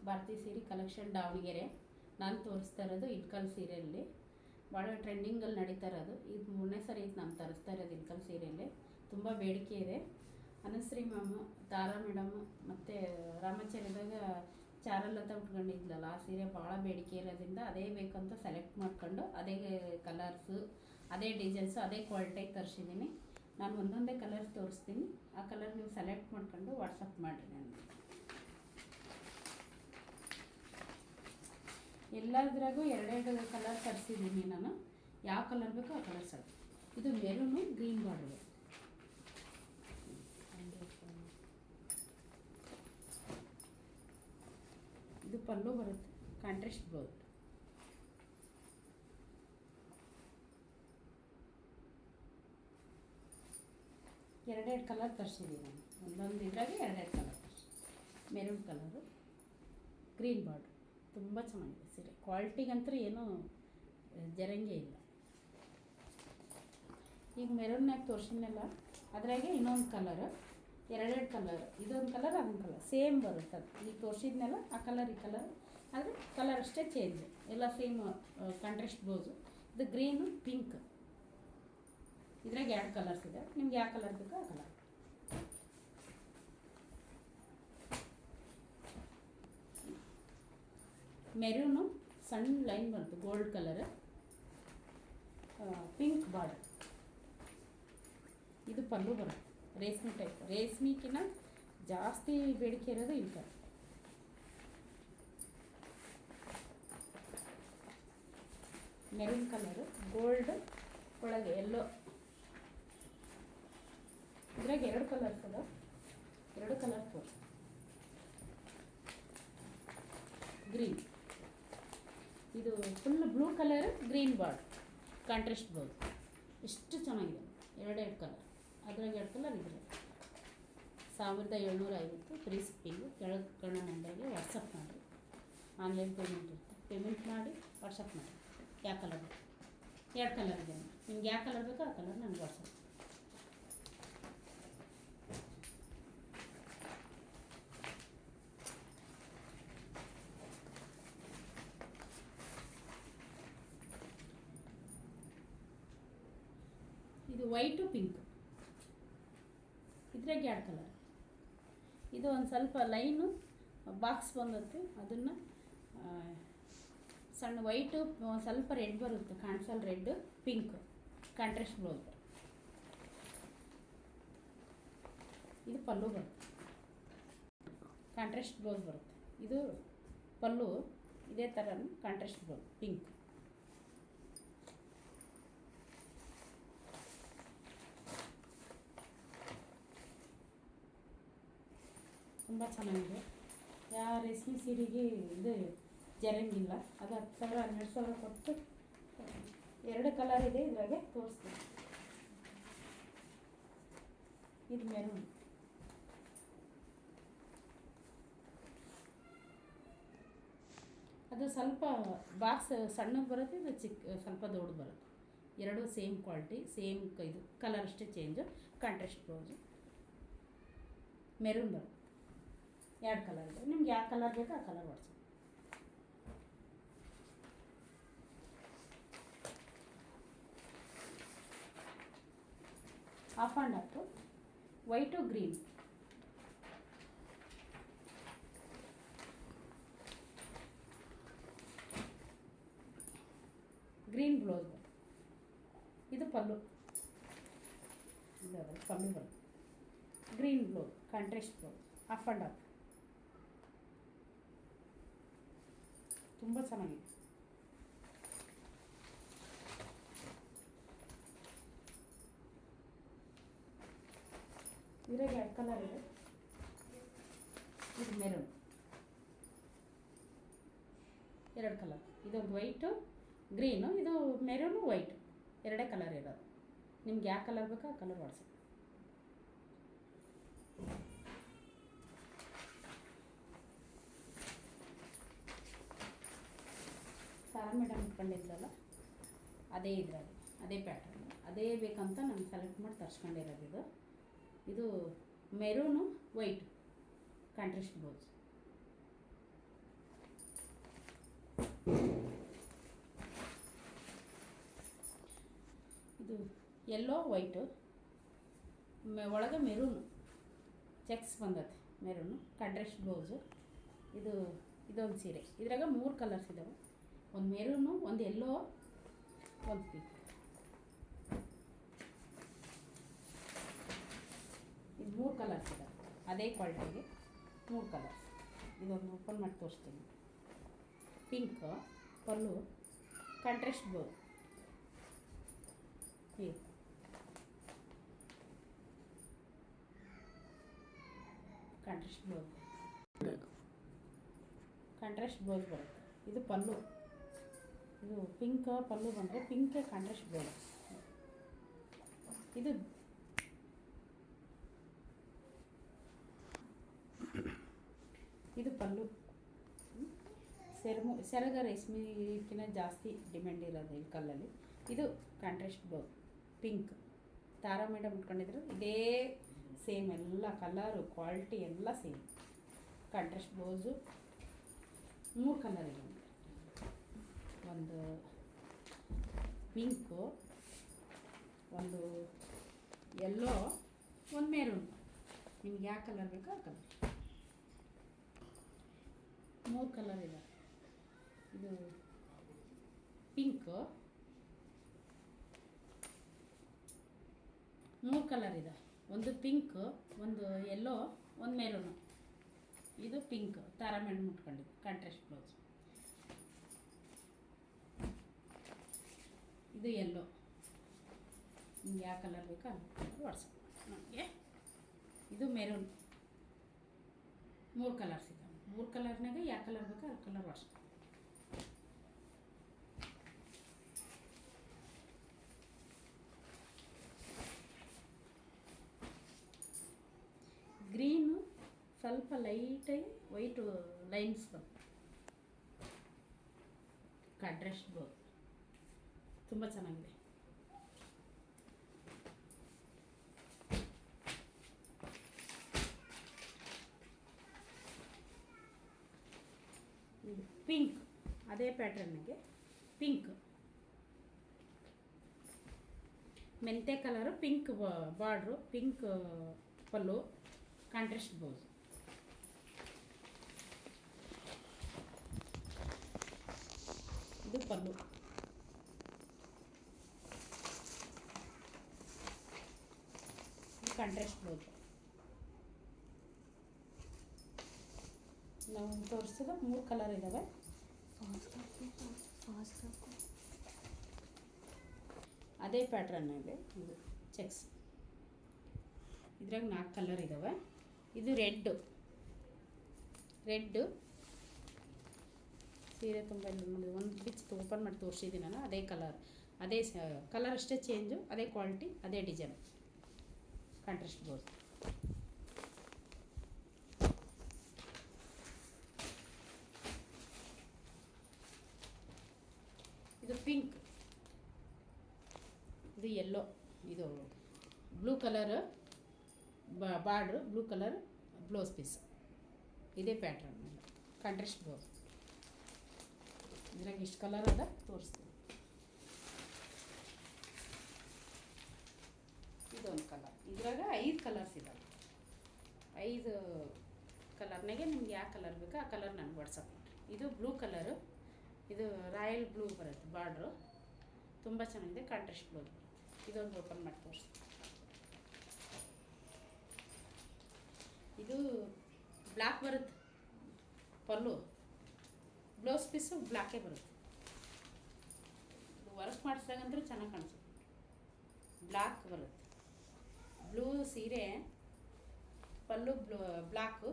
ಭಾರತಿ ಸೀರೆ ಕಲೆಕ್ಷನ್ ದಾವಣಗೆರೆ. ನಾನು ತೋರಿಸ್ತಾ ಇರೋದು ಇಳ್ಕಲ್ ಸೀರೆಯಲ್ಲಿ ಭಾಳ ಟ್ರೆಂಡಿಂಗಲ್ಲಿ ನಡೀತಾ ಇರೋದು. ಇದು 3ನೇ ಸರಿ ನಾನು ತರಿಸ್ತಾ ಇರೋದು ಇಳ್ಕಲ್ ಸೀರೆಯಲ್ಲಿ. ತುಂಬ ಬೇಡಿಕೆ ಇದೆ. ಅನುಶ್ರೀ ಮ್ಯಾಮು, ತಾರಾ ಮೇಡಮು ಮತ್ತು ರಾಮಾಚಾರ್ಯದಾಗ ಚಾರಲ್ಲತ ಉಟ್ಕೊಂಡಿದ್ಲಲ್ಲ, ಆ ಸೀರೆ ಭಾಳ ಬೇಡಿಕೆ ಇರೋದ್ರಿಂದ ಅದೇ ಬೇಕಂತ ಸೆಲೆಕ್ಟ್ ಮಾಡ್ಕೊಂಡು ಅದೇ ಕಲರ್ಸು, ಅದೇ ಡಿಸೈನ್ಸು, ಅದೇ ಕ್ವಾಲಿಟಿಗೆ ತರಿಸಿದ್ದೀನಿ. ನಾನು ಒಂದೊಂದೇ ಕಲರ್ಸ್ ತೋರಿಸ್ತೀನಿ. ಆ ಕಲರ್ ನೀವು ಸೆಲೆಕ್ಟ್ ಮಾಡ್ಕೊಂಡು ವಾಟ್ಸಪ್ ಮಾಡಿರಿ ನನಗೆ. ಎಲ್ಲದ್ರಾಗೂ ಎರಡೆರಡು ಕಲರ್ ತರಿಸಿದ್ದೀನಿ ನಾನು. ಯಾವ ಕಲರ್ ಬೇಕೋ ಆ ಕಲರ್ ಸರ್. ಇದು ಮೆರೂನು ಗ್ರೀನ್ ಬಾರ್ಡರ್. ಇದು ಪಲ್ಲು ಬರುತ್ತೆ, ಕಾಂಟ್ರಾಸ್ಟ್ ಬ್ಲೌಸ್. ಎರಡೆರಡು ಕಲರ್ ತರಿಸಿದ್ದೀನಿ ನಾನು. ಒಂದೊಂದು ಇದ್ರಾಗೆ ಎರಡೆರಡು ಕಲರ್ ತರಿಸಿ. Maroon colour, green border. ತುಂಬ ಚೆನ್ನಾಗಿದೆ ಸೀರೆ. ಕ್ವಾಲಿಟಿಗಂತೂ ಏನೂ ಜರಂಗೆ ಇಲ್ಲ. ಈಗ ಮೆರೂನ್ನಾಗ ತೋರಿಸಿದ್ನಲ್ಲ, ಅದ್ರಾಗೆ ಇನ್ನೊಂದು ಕಲರು, ಎರಡೆರಡು ಕಲರ್. ಇದೊಂದು ಕಲರ್, ಅದೊಂದು ಕಲರ್ ಸೇಮ್ ಬರುತ್ತೆ. ಅದು ಈಗ ತೋರಿಸಿದ್ನಲ್ಲ ಆ ಕಲರ್, ಈ ಕಲರ್, ಆದರೆ ಕಲರ್ ಅಷ್ಟೇ ಚೇಂಜ್. ಎಲ್ಲ ಸೇಮ್ ಕಾಂಟ್ರಾಸ್ಟ್ ಬ್ಲೌಸು. ಇದು ಗ್ರೀನು, ಪಿಂಕ್. ಇದ್ರಾಗ 2 ಕಲರ್ಸ್ ಇದೆ. ನಿಮ್ಗೆ ಯಾವ ಕಲರ್ ಬೇಕೋ ಆ ಕಲರ್. ಮೆರೂನು ಸಣ್ಣ ಲೈನ್ ಬಂತು, ಗೋಲ್ಡ್ ಕಲರ್, ಪಿಂಕ್ ಬಾರ್ಡರ್. ಇದು ಪಲ್ಲು ಬರುತ್ತೆ, ರೇಷ್ಮೆ ಟೈಪ್. ರೇಷ್ಮೆಗಿನ ಜಾಸ್ತಿ ಬೇಡಿಕೆ ಇರೋದು ಇಲ್ಲ. ಮೆರೂನ್ ಕಲರು, ಗೋಲ್ಡ್ ಒಳಗೆ ಎಲ್ಲೋ. ಇದ್ರಾಗ 2 ಕಲರ್ಸ್ ಅದ, 2 ಕಲರ್ ತೋರಿಸಿ. ಗ್ರೀನ್, ಇದು full blue colour, green border, contrast blouse. ಎಷ್ಟು ಚೆನ್ನಾಗಿದೆ. 2 ಕಲರ್, ಅದ್ರಾಗ 2 ಕಲರ್ ಇದ್ರೆ 1750 ಫ್ರೀ ಶಿಪ್ಪಿಂಗು. ಕೆಳಗೆ ಕಣ್ಣ ನಂಬರ್ಗೆ ವಾಟ್ಸಪ್ ಮಾಡಿರಿ. ಆನ್ಲೈನ್ ಪೇಮೆಂಟ್ ಇರುತ್ತೆ. ಪೇಮೆಂಟ್ ಮಾಡಿ ವಾಟ್ಸಪ್ ಮಾಡಿ. ಯಾವ ಕಲರ್ ಬೇಕು? 2 ಕಲರ್ ಇದೆ. ನಿಮ್ಗೆ ಯಾವ ಕಲರ್ ಬೇಕೋ ಆ ಕಲರ್ ನನಗೆ ವಾಟ್ಸಪ್. ಇದು ವೈಟು, ಪಿಂಕ್. ಇದ್ರಾಗ 2 ಕಲರ್. ಇದು ಒಂದು ಸ್ವಲ್ಪ ಲೈನು ಬಾಕ್ಸ್ ಬಂದತ್ತೆ. ಅದನ್ನು ಸಣ್ಣ ವೈಟು, ಸ್ವಲ್ಪ ರೆಡ್ ಬರುತ್ತೆ, ಕಾಣಿಸಲ್ಲ. Red, pink, contrast blouse. ಇದು ಪಲ್ಲು ಬರುತ್ತೆ, ಕಾಂಟ್ರಾಸ್ಟ್ ಬ್ಲೌಸ್ ಬರುತ್ತೆ. ಇದು ಪಲ್ಲು, ಇದೇ ಥರ ಕಾಂಟ್ರಾಸ್ಟ್ ಬ್ಲೌಸ್, ಪಿಂಕ್. ತುಂಬ ಚೆನ್ನಾಗಿದೆ. ಯಾವ ರೇಷ್ಮೆ ಸೀರೆಗೆ ಇದು ಜರಂಗಿಲ್ಲ. ಅದು 10,000 12,000 ಕೊಟ್ಟು 2 ಕಲರ್ ಇದೆ. ಇದ್ರಾಗೆ ತೋರಿಸ್ತೀನಿ. ಇದು ಮೆರೂನ್. ಅದು ಸ್ವಲ್ಪ ಬಾಕ್ಸ್ ಸಣ್ಣಗೆ ಬರುತ್ತೆ, ಇದು ಸ್ವಲ್ಪ ದೊಡ್ಡ ಬರುತ್ತೆ. 2 ಸೇಮ್ ಕ್ವಾಲಿಟಿ, ಸೇಮ್ ಇದು ಕಲರ್ ಅಷ್ಟೇ ಚೇಂಜು. Contrast blouse. ಮೆರೂನ್ ಬರುತ್ತೆ. 2 ಕಲರ್ ಇದೆ. ನಿಮ್ಗೆ ಯಾವ ಕಲರ್ ಬೇಕೋ ಆ colour WhatsApp. Off and off, white, green. Green blouse. ಇದು ಪಲ್ಲು. ಇದು ಪಲ್ಲು ಬರುತ್ತೆ. Green blouse, contrast blouse, off and off. ತುಂಬ ಚೆನ್ನಾಗಿದೆ. ಇದ್ರಾಗ 2 ಕಲರ್ ಇದೆ. ಇದು ಮೆರೂನ್, 2 ಕಲರ್. ಇದೊಂದು ವೈಟು, ಗ್ರೀನು. ಇದು ಮೆರೂನು, ವೈಟು, 2 ಕಲರ್ ಇರೋದು. ನಿಮ್ಗೆ ಯಾವ ಕಲರ್ ಬೇಕೋ ಆ ಕಲರ್ ವಾಟ್ಸಪ್. ತಾರಾ ಮೇಡಮ್ ಇಟ್ಕೊಂಡಿದ್ರಲ್ಲ, ಅದೇ ಇದ್ರಾಗೆ, ಅದೇ ಪ್ಯಾಟರ್ನ್, ಅದೇ ಬೇಕಂತ ನಾನು ಸೆಲೆಕ್ಟ್ ಮಾಡಿ ತರಿಸ್ಕೊಂಡಿರೋದು. ಇದು ಮೆರೂನು, ವೈಟು, ಕಾಂಟ್ರಾಸ್ಟ್ ಬ್ಲೌಸ್. ಎಲ್ಲೋ ವೈಟು, ಒಳಗೆ ಮೆರೂನು ಚೆಕ್ಸ್ ಬಂದತೆ, ಮೆರೂನು ಕಾಂಟ್ರಾಸ್ಟ್ ಬ್ಲೌಸು. ಇದೊಂದು ಸೀರೆ. ಇದ್ರಾಗ 3 ಕಲರ್ಸ್ ಇದ್ದಾವೆ, ಒಂದು ಮೆರೂನು, ಒಂದು ಎಲ್ಲೋ, ಒಂದು ಪಿಂಕ್. ಇದು 3 ಕಲರ್ಸ್ ಇದ್ದಾವೆ, ಅದೇ ಕ್ವಾಲಿಟಿಗೆ 3 ಕಲರ್ಸ್. ಇದೊಂದು ಓಪನ್ ಮಾಡಿ ತೋರಿಸ್ತೀನಿ. ಪಿಂಕ್ ಪಲ್ಲು, ಕಾಂಟ್ರಾಸ್ಟ್ ಬ್ಲೌಸ್. ಹೀಗೆ ಕಾಂಟ್ರಾಸ್ಟ್ ಬ್ಲೌಸ್ ಬರುತ್ತೆ. ಇದು ಪಲ್ಲು, ಇದು ಪಿಂಕ್ ಪಲ್ಲು ಬಂದರೆ ಪಿಂಕ್ ಕಾಂಟ್ರಾಸ್ಟ್ ಬ್ಲೌಸ್. ಇದು ಪಲ್ಲು. ಸೆರಗ ರೇಷ್ಮೆಗಿಂತ ಜಾಸ್ತಿ ಡಿಮ್ಯಾಂಡ್ ಇರೋದು ಇಳ್ಕಲ್ಲಲ್ಲಿ. ಇದು ಕಾಂಟ್ರಾಸ್ಟ್ ಬ್ಲೌಸ್ ಪಿಂಕ್. ತಾರಾ ಮೇಡಮ್ ಇಟ್ಕೊಂಡಿದ್ರು ಇದೇ ಸೇಮ್, ಎಲ್ಲ ಕಲರು ಕ್ವಾಲಿಟಿ ಎಲ್ಲ ಸೇಮ್. ಕಾಂಟ್ರಾಸ್ಟ್ ಬ್ಲೌಸು 3 ಕಲರ್ ಇದೆ, ಒಂದು ಪಿಂಕು, ಒಂದು ಎಲ್ಲೋ, ಒಂದು ಮೆರೂನ್. ನಿಮ್ಗೆ ಯಾವ ಕಲರ್ ಬೇಕೋ ಆ ಕಲರ್. 3 ಕಲರ್ ಇದೆ. ಇದು ಪಿಂಕು, 3 ಕಲರ್ ಇದೆ. ಒಂದು ಪಿಂಕ್, ಒಂದು ಎಲ್ಲೋ, ಒಂದು ಮೆರೂನು. ಇದು ಪಿಂಕ್, ತಾರಾ ಮೇಡಮ್ ಮುಟ್ಕೊಂಡಿದ್ದು ಕಾಂಟ್ರಾಸ್ಟ್ ಬ್ಲೌಸ್. ಇದು ಎಲ್ಲೋ. ನಿಮ್ಗೆ ಯಾವ ಕಲರ್ ಬೇಕೋ ಅದು ವಾಟ್ಸಪ್ ನನಗೆ. ಇದು ಮೆರೂನ್. 3 ಕಲರ್ಸ್ ಇದೆ. 3 ಕಲರ್ನಾಗ ಯಾವ ಕಲರ್ ಬೇಕೋ ಆ ಕಲರ್ ವಾಟ್ಸಪ್. ಗ್ರೀನು ಸ್ವಲ್ಪ ಲೈಟಾಗಿ ವೈಟ್ ಲೈನ್ಸ್ ಬಂತು. ಕಾಂಟ್ರಾಸ್ಟ್ ಬ್ಲೌಸ್ ತುಂಬ ಚೆನ್ನಾಗಿದೆ. ಪಿಂಕ್, ಅದೇ ಪ್ಯಾಟರ್ನಿಗೆ ಪಿಂಕ್, ಮೆಂತೆ ಕಲರು, ಪಿಂಕ್ ಬಾರ್ಡ್ರು, ಪಿಂಕ್ ಪಲ್ಲು, ಕಾಂಟ್ರಾಸ್ಟ್ ಬ್ಲೌಸ್. ಇದು ಪಲ್ಲು. Contrast blouse. ನಾವು ತೋರಿಸಿದ 3 ಕಲರ್ ಇದ್ದಾವೆ. ಅದೇ ಪ್ಯಾಟ್ರನ್ನಲ್ಲಿ ಇದು ಚೆಕ್ಸ್. ಇದ್ರಾಗ 4 ಕಲರ್ ಇದ್ದಾವೆ. ಇದು ರೆಡ್ಡು ಸೀರೆ ತುಂಬ ಒಂದು ಬಿಚ್ ಓಪನ್ ಮಾಡಿ ತೋರಿಸಿದ್ದೀನಿ ನಾನು. ಅದೇ ಕಲರ್, ಅದೇ ಕಲರ್ ಅಷ್ಟೇ ಚೇಂಜು, ಅದೇ ಕ್ವಾಲಿಟಿ, ಅದೇ ಡಿಸೈನ್. Contrast blouse. ಇದು ಪಿಂಕ್, ಇದು ಎಲ್ಲೋ, ಇದು blue colour border, blue colour blouse piece. ಇದೇ ಪ್ಯಾಟ್ರನ್ ಕಾಂಟ್ರಾಸ್ಟ್ ಬ್ಲೌಸ್. ಇದ್ರಾಗ ಇಷ್ಟು ಕಲರ್ ಅದ ತೋರಿಸ್ತೀನಿ. ಇದೊಂದು ಕಲರ್. ಇದ್ರಾಗ 5 ಕಲರ್ಸ್ ಇದ್ದಾವೆ. 5 ಕಲರ್ನಾಗೆ ನಿಮ್ಗೆ ಯಾವ ಕಲರ್ ಬೇಕೋ ಆ ಕಲರ್ ನನಗೆ ವಾಟ್ಸಪ್ ಮಾಡಿ. ಇದು ಬ್ಲೂ ಕಲರು, ಇದು ರಾಯಲ್ ಬ್ಲೂ ಬರುತ್ತೆ ಬಾರ್ಡ್ರು, ತುಂಬ ಚೆನ್ನಾಗಿದೆ. Contrast blouse. ಇದೊಂದು ಓಪನ್ ಮಾಡಿ ತೋರಿಸ್ತೀನಿ. ಇದು ಬ್ಲ್ಯಾಕ್ ಬರುತ್ತೆ ಪಲ್ಲು, ಬ್ಲೌಸ್ ಪೀಸು ಬ್ಲ್ಯಾಕೇ ಬರುತ್ತೆ. ಇದು ವರ್ಕ್ ಮಾಡಿಸಿದಾಗಂದ್ರೆ ಚೆನ್ನಾಗಿ ಕಾಣಿಸುತ್ತೆ. ಬ್ಲ್ಯಾಕ್ ಬರುತ್ತೆ. ಬ್ಲೂ ಸೀರೆ, ಪಲ್ಲು ಬ್ಲ್ಯಾಕು,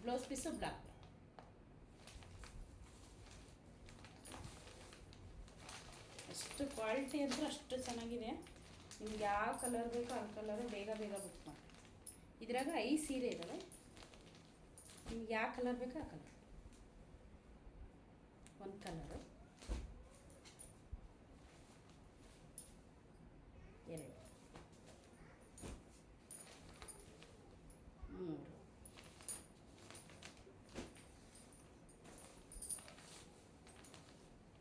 ಬ್ಲೌಸ್ ಪೀಸು ಬ್ಲ್ಯಾಕ್. ಅಷ್ಟು ಕ್ವಾಲಿಟಿ ಅಂದರೆ ಅಷ್ಟು ಚೆನ್ನಾಗಿದೆ. ನಿಮ್ಗೆ ಯಾವ ಕಲರ್ ಬೇಕೋ ಆ ಕಲರು ಬೇಗ ಬುಕ್ ಮಾಡಿ. ಇದ್ರಾಗ 5 ಸೀರೆ ಇದ್ದಾವೆ. ನಿಮ್ಗೆ ಯಾವ ಕಲರ್ ಬೇಕೋ ಆ ಕಲರ್. ಒಂದು ಕಲರು, 2, 3,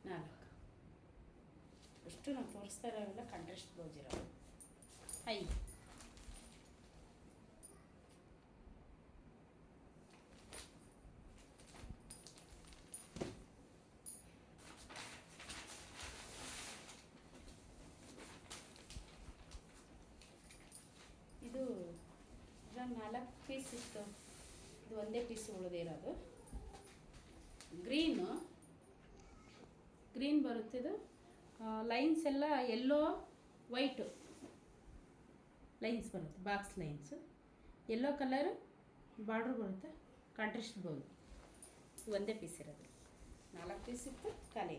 4. ಅಷ್ಟು ನಾವು ತೋರಿಸ್ತಾ ಇರೋವೆಲ್ಲ ಕಾಂಟ್ರಾಸ್ಟ್ ಬ್ಲೌಸ್ ಇರೋದು. ಐದು. ಇದು 4 ಪೀಸ್ ಇತ್ತು, ಇದು ಒಂದೇ ಪೀಸ್ ಉಳಿದಿರೋದು. ಗ್ರೀನ್ ಬರುತ್ತೆ. ಇದು ಲೈನ್ಸ್ ಎಲ್ಲ ಯೆಲ್ಲೋ ವೈಟು ಲೈನ್ಸ್ ಬರುತ್ತೆ, box lines. Yellow colour border ಬರುತ್ತೆ, ಕಾಂಟ್ರಾಸ್ಟ್ ಬ್ಲೌಸ್. ಒಂದೇ ಪೀಸ್ ಇರೋದು, 4 ಪೀಸ್ ಇತ್ತು, ಖಾಲಿ.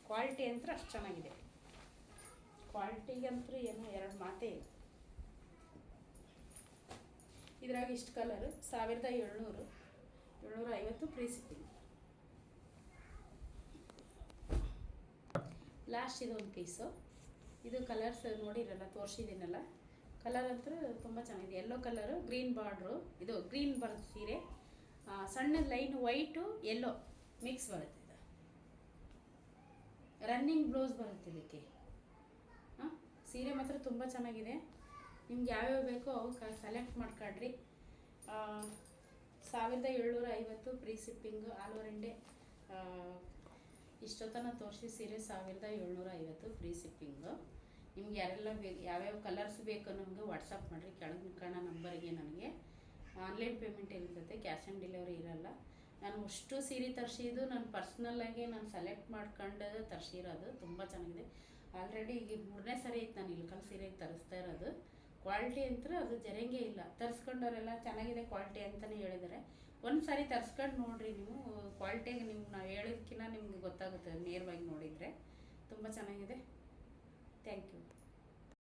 ಕ್ವಾಲಿಟಿ ಅಂತೂ ಅಷ್ಟು ಚೆನ್ನಾಗಿದೆ. ಕ್ವಾಲಿಟಿಗಂತೂ ಏನೋ ಎರಡು ಮಾತೇ ಇಲ್ಲ. ಇದ್ರಾಗ ಇಷ್ಟು ಕಲರು 1750 ಫ್ರೀ ಶಿಪ್ಪಿಂಗ್. ಲಾಸ್ಟ್ ಇದೊಂದು ಪೀಸು. ಇದು ಕಲರ್ಸ್ ನೋಡಿರಲ್ಲ, ತೋರಿಸಿದ್ದೀನಲ್ಲ. ಕಲರ್ ಅಂತೂ ತುಂಬ ಚೆನ್ನಾಗಿದೆ. Yellow colour, green border. ಇದು ಗ್ರೀನ್ ಬರುತ್ತೆ ಸೀರೆ, ಸಣ್ಣ ಲೈನ್ ವೈಟು ಯೆಲ್ಲೋ ಮಿಕ್ಸ್ ಬರುತ್ತೆ. ಇದು ರನ್ನಿಂಗ್ ಬ್ಲೌಸ್ ಬರುತ್ತೆ ಇದಕ್ಕೆ. ಸೀರೆ ಮಾತ್ರ ತುಂಬ ಚೆನ್ನಾಗಿದೆ. ನಿಮ್ಗೆ ಯಾವ್ಯಾವ ಬೇಕೋ ಅವಕ್ಕೆ ಸೆಲೆಕ್ಟ್ ಮಾಡ್ಕೊಳ್ರಿ. 1750 free shipping, all over India. ಇಷ್ಟೊತ್ತನ ತೋರಿಸಿ ಸೀರೆ 1750 ಫ್ರೀ ಶಿಪ್ಪಿಂಗು. ನಿಮ್ಗೆ ಯಾವ್ಯಾವ ಕಲರ್ಸ್ ಬೇಕೋ ನಮಗೆ ವಾಟ್ಸಪ್ ಮಾಡಿರಿ, ಕೆಳಗೆ ಕಾಣೋ ನಂಬರಿಗೆ. ನನಗೆ ಆನ್ಲೈನ್ ಪೇಮೆಂಟ್ ಇರ್ತೈತೆ, ಕ್ಯಾಶ್ ಆನ್ ಡೆಲಿವರಿ ಇರೋಲ್ಲ. ನಾನು ಅಷ್ಟು ಸೀರೆ ತರಿಸಿದ್ದು ನಾನು ಪರ್ಸ್ನಲ್ಲಾಗಿ ನಾನು ಸೆಲೆಕ್ಟ್ ಮಾಡ್ಕೊಂಡು ತರಿಸಿರೋದು. ತುಂಬ ಚೆನ್ನಾಗಿದೆ. ಆಲ್ರೆಡಿ ಈಗ 3ನೇ ಸರಿ ಐತೆ ನಾನು ಇಳ್ಕಲ್ ಸೀರೆಗೆ ತರಿಸ್ತಾ ಇರೋದು. ಕ್ವಾಲಿಟಿ ಅಂತೂ ಅದು ಜರಂಗೇ ಇಲ್ಲ. ತರಿಸ್ಕೊಂಡವರೆಲ್ಲ ಚೆನ್ನಾಗಿದೆ ಕ್ವಾಲಿಟಿ ಅಂತಲೇ ಹೇಳಿದ್ದಾರೆ. ಒಂದು ಸಾರಿ ತರಿಸ್ಕೊಂಡು ನೋಡಿರಿ ನೀವು. ಕ್ವಾಲಿಟಿಗೆ ನಿಮ್ಗೆ ನಾವು ಹೇಳಿದ್ಕಿಂತ ನಿಮ್ಗೆ ಗೊತ್ತಾಗುತ್ತೆ ನೇರವಾಗಿ ನೋಡಿದರೆ. ತುಂಬ ಚೆನ್ನಾಗಿದೆ. Thank you.